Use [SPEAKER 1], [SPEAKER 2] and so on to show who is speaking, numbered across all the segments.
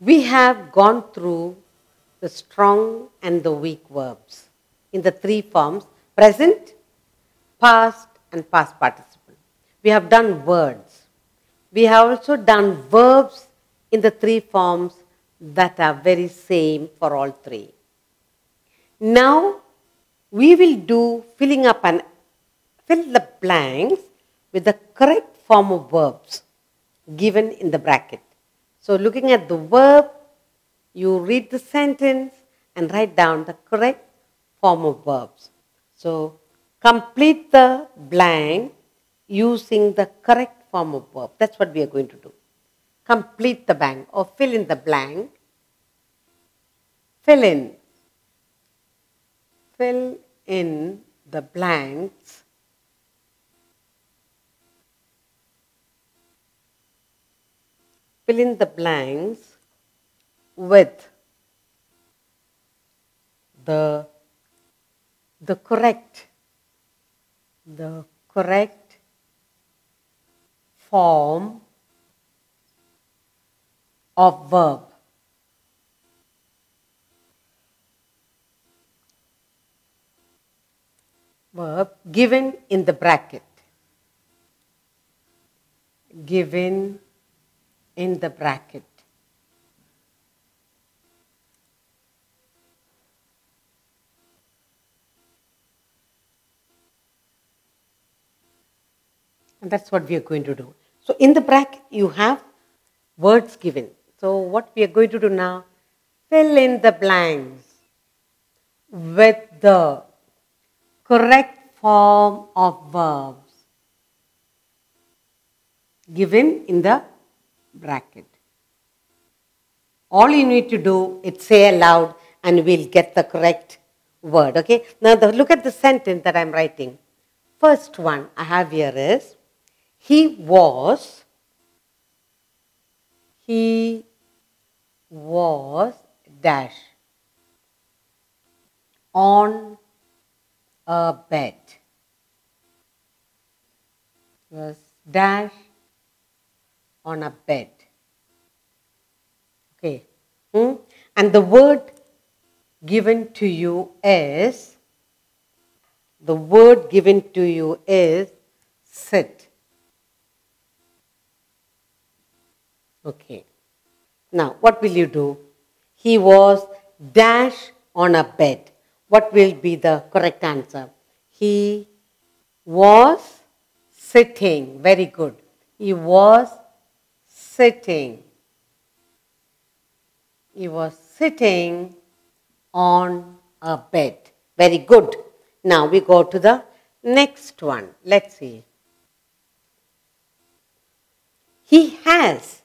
[SPEAKER 1] We have gone through the strong and the weak verbs in the three forms: present, past, and past participle. We have done words. We have also done verbs in the three forms that are very same for all three. Now we will do filling up and fill the blanks with the correct form of verbs given in the bracket. So looking at the verb, you read the sentence and write down the correct form of verbs. So complete the blank using the correct form of verb. That's what we are going to do. Complete the blank or fill in the blank. Fill in the blanks with the correct form of verb. Verb given in the bracket. Given in the bracket. And that's what we are going to do. So in the bracket you have words given. So what we are going to do now, fill in the blanks with the correct form of verbs given in the bracket. All you need to do is say aloud and we'll get the correct word. Okay. Now look at the sentence that I'm writing. First one I have here is, he was dash on a bed. Was dash on a bed. Okay. And the word given to you is, sit. Okay. Now, what will you do? He was dash on a bed. What will be the correct answer? He was sitting. Very good. He was sitting. He was sitting on a bed. Very good. Now we go to the next one. Let's see. He has.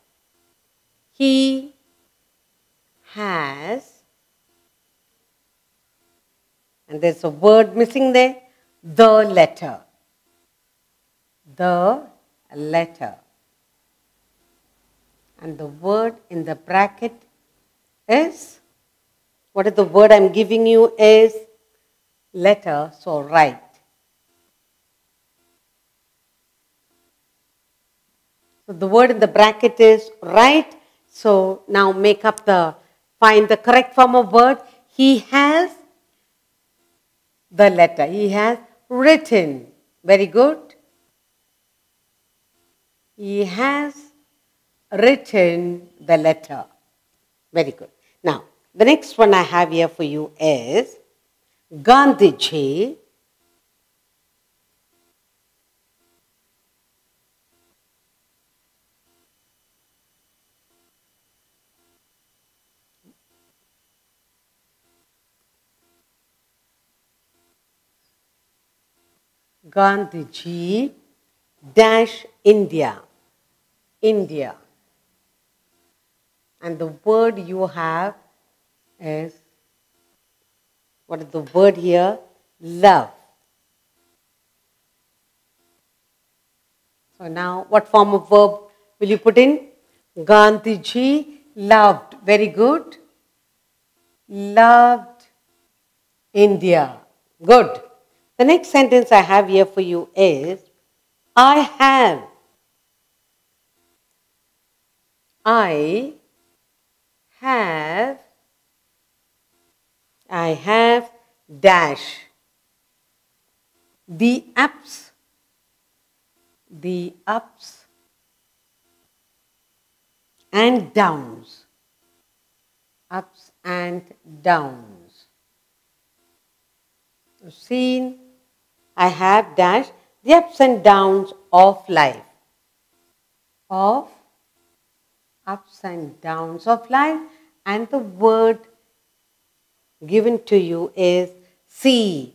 [SPEAKER 1] And there's a word missing there. The letter. And the word in the bracket is, what is the word I'm giving you is letter, so write. So the word in the bracket is write. So now find the correct form of word. He has the letter. He has written. Very good. He has written the letter. Very good. Now, the next one I have here for you is Gandhiji dash India. And the word you have is, what is the word here? Love. So now, what form of verb will you put in? Gandhiji loved. Very good. Loved India. Good. The next sentence I have here for you is, I have, I have dash. The ups and downs. Ups and downs. You've seen, I have dash the ups and downs of life. Of ups and downs of life, and the word given to you is see.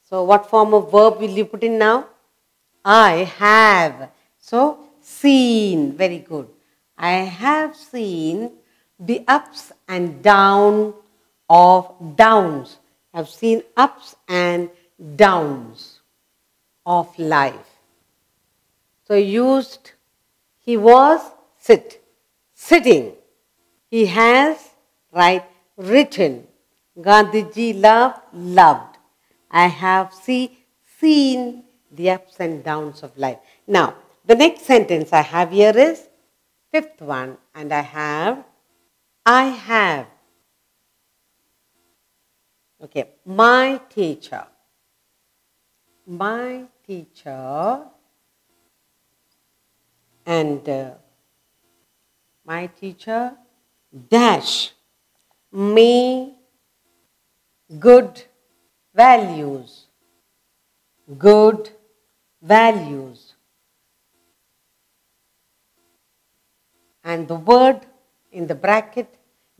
[SPEAKER 1] So what form of verb will you put in now? I have. So seen. Very good. I have seen the ups and downs of downs. I've seen ups and downs of life. So used, he was sitting. He has, right, written. Gandhiji loved. I have seen the ups and downs of life. Now, the next sentence I have here is fifth one, and I have. Okay, my teacher and my teacher dash me good values. And the word in the bracket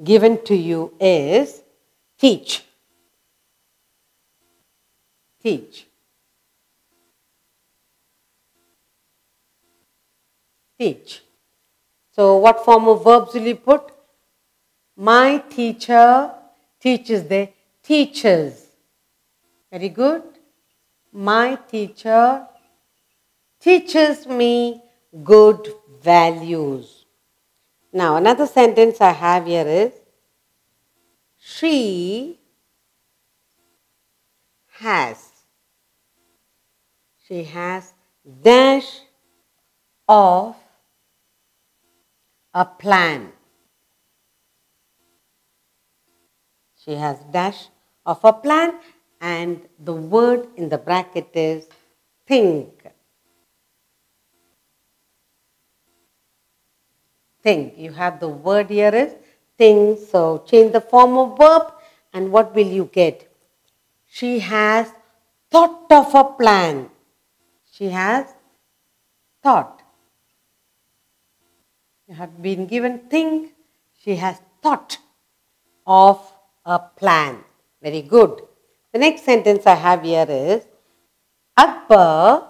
[SPEAKER 1] given to you is teach. So what form of verbs will you put? My teacher teaches the teachers. Very good. My teacher teaches me good values. Now another sentence I have here is she has dash of a plan. She has dash of a plan, and the word in the bracket is think. You have the word here is think. So change the form of verb, and what will you get? She has thought of a plan. She has thought. You have been given think. She has thought of a plan. Very good. The next sentence I have here is Akbar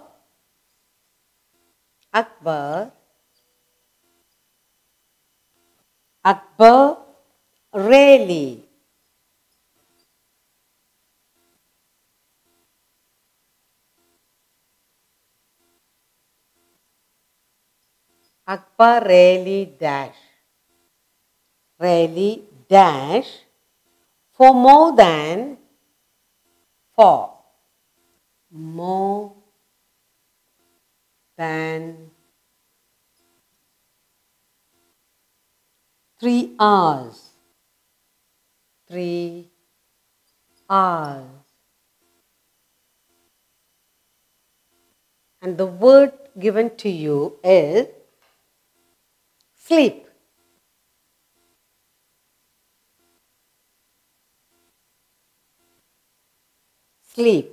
[SPEAKER 1] really dash for more than 3 hours. And the word given to you is sleep.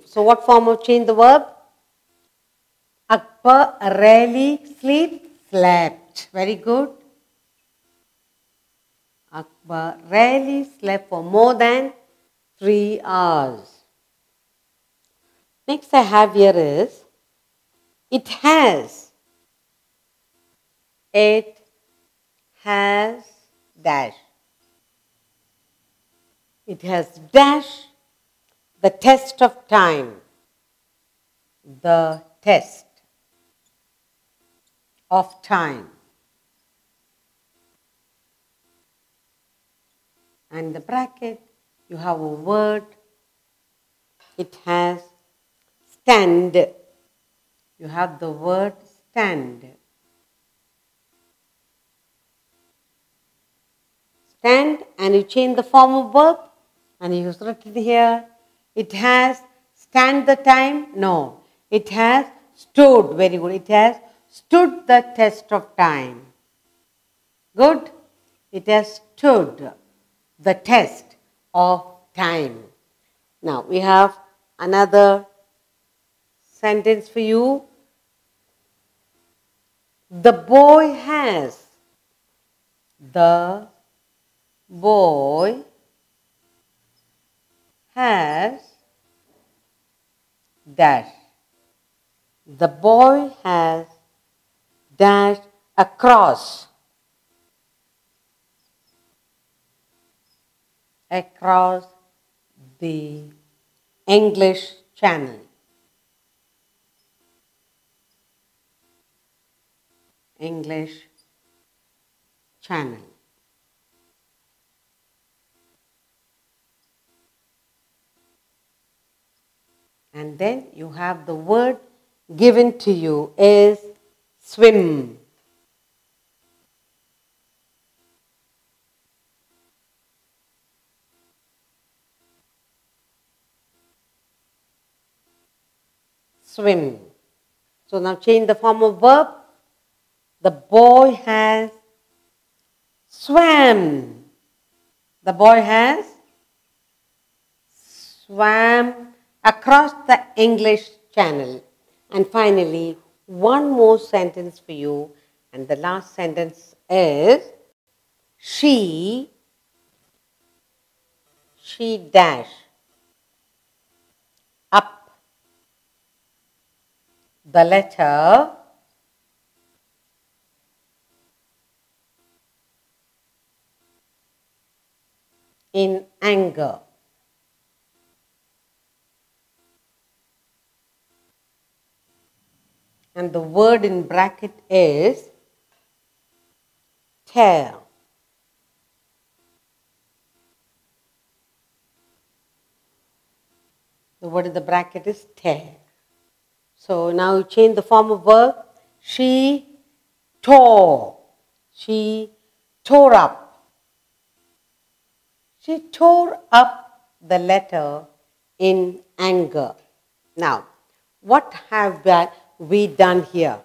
[SPEAKER 1] So what form of change the verb? Akbar rarely slept. Very good. Akbar rarely slept for more than 3 hours. Next I have here is it has dash. It has dash the test of time. The test of time. And the bracket, you have a word. It has stand. You have the word stand. stand and you change the form of verb and you use written here. It has stand the time. No. It has stood. Very good. It has stood the test of time. Good. It has stood the test of time. Now we have another sentence for you. The boy has. The boy has dash. The boy has dashed across the English Channel. English Channel. And then you have the word given to you is swim. Swim. So now change the form of verb. The boy has swam. The boy has swam across the English Channel. And finally, one more sentence for you. And the last sentence is she dash up the letter in anger. And the word in bracket is tear. The word in the bracket is tear. So now you change the form of verb. She tore. She tore up. She tore up the letter in anger. Now, what have we done here?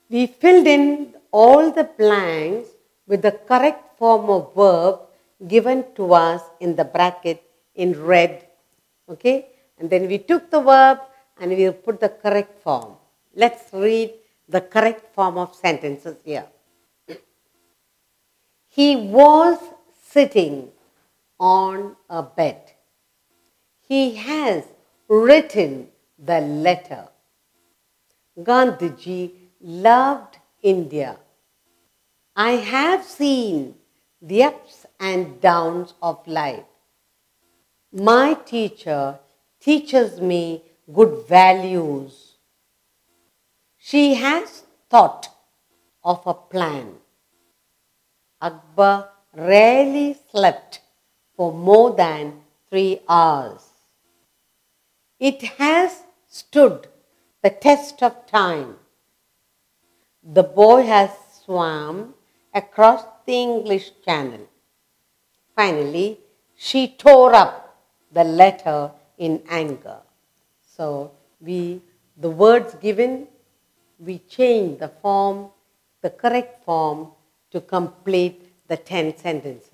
[SPEAKER 1] We filled in all the blanks with the correct form of verb given to us in the bracket in red. Okay? And then we took the verb and we put the correct form. Let's read the correct form of sentences here. He was sitting on a bed. He has written the letter. Gandhiji loved India. I have seen the ups and downs of life. My teacher teaches me good values. She has thought of a plan. Akbar rarely slept for more than 3 hours. It has stood the test of time. The boy has swam across the English Channel. Finally, she tore up the letter in anger. So, the words given, we change the form, the correct form to complete the 10 sentences.